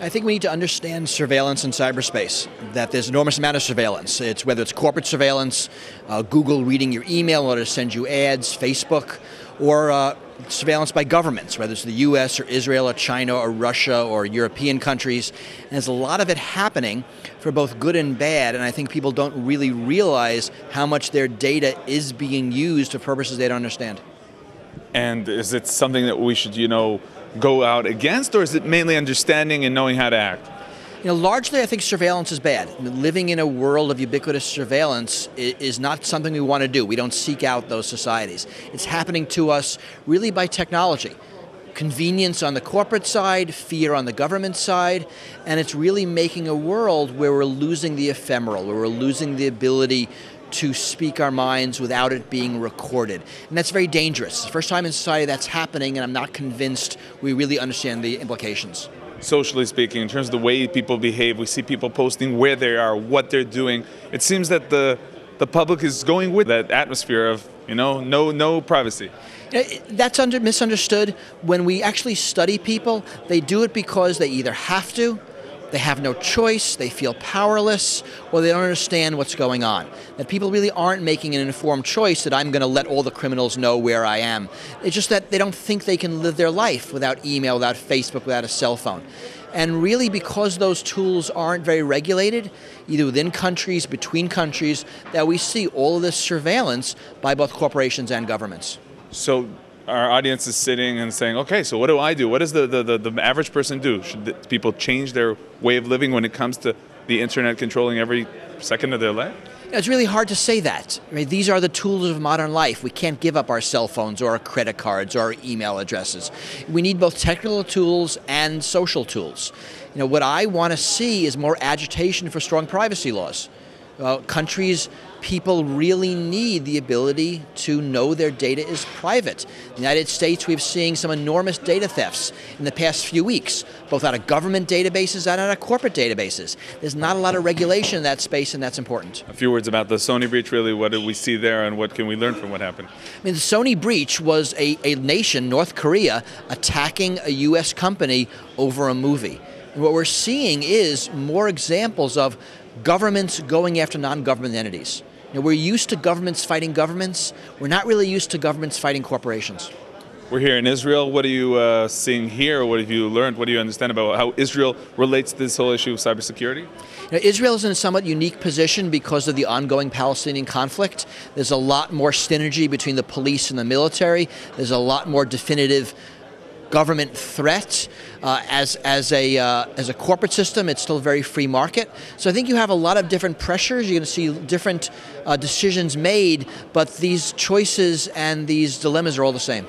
I think we need to understand surveillance in cyberspace, that there's an enormous amount of surveillance. Whether it's corporate surveillance, Google reading your email in order to send you ads, Facebook, or surveillance by governments, whether it's the US or Israel or China or Russia or European countries. And there's a lot of it happening for both good and bad, and I think people don't really realize how much their data is being used for purposes they don't understand. And is it something that we should, go out against, or is it mainly understanding and knowing how to act? Largely I think surveillance is bad. Living in a world of ubiquitous surveillance is not something we want to do. We don't seek out those societies. It's happening to us really by technology. Convenience on the corporate side, fear on the government side, and it's really making a world where we're losing the ephemeral, where we're losing the ability to speak our minds without it being recorded. And that's very dangerous. It's the first time in society that's happening, and I'm not convinced we really understand the implications. Socially speaking, in terms of the way people behave, we see people posting where they are, what they're doing. It seems that the public is going with that atmosphere of, no privacy. That's misunderstood. When we actually study people, they do it because they either have to, they have no choice, they feel powerless, or they don't understand what's going on. That people really aren't making an informed choice that I'm going to let all the criminals know where I am. It's just that they don't think they can live their life without email, without Facebook, without a cell phone. And really because those tools aren't very regulated, either within countries, between countries, that we see all of this surveillance by both corporations and governments. So our audience is sitting and saying, okay, so what do I do? What does the average person do? Should people change their way of living when it comes to the internet controlling every second of their life? It's really hard to say that. These are the tools of modern life. We can't give up our cell phones or our credit cards or our email addresses. We need both technical tools and social tools. What I want to see is more agitation for strong privacy laws. People really need the ability to know their data is private. In the United States, we've seen some enormous data thefts in the past few weeks, both out of government databases and out of corporate databases. There's not a lot of regulation in that space, and that's important. A few words about the Sony breach, really. What did we see there, and what can we learn from what happened? The Sony breach was a nation, North Korea, attacking a U.S. company over a movie. And what we're seeing is more examples of governments going after non-government entities. We're used to governments fighting governments. We're not really used to governments fighting corporations. We're here in Israel. What are you seeing here? What have you learned? What do you understand about how Israel relates to this whole issue of cybersecurity? Israel is in a somewhat unique position because of the ongoing Palestinian conflict. There's a lot more synergy between the police and the military. There's a lot more definitive government threat. As a corporate system, it's still a very free market. So I think you have a lot of different pressures. You're going to see different decisions made, but these choices and these dilemmas are all the same.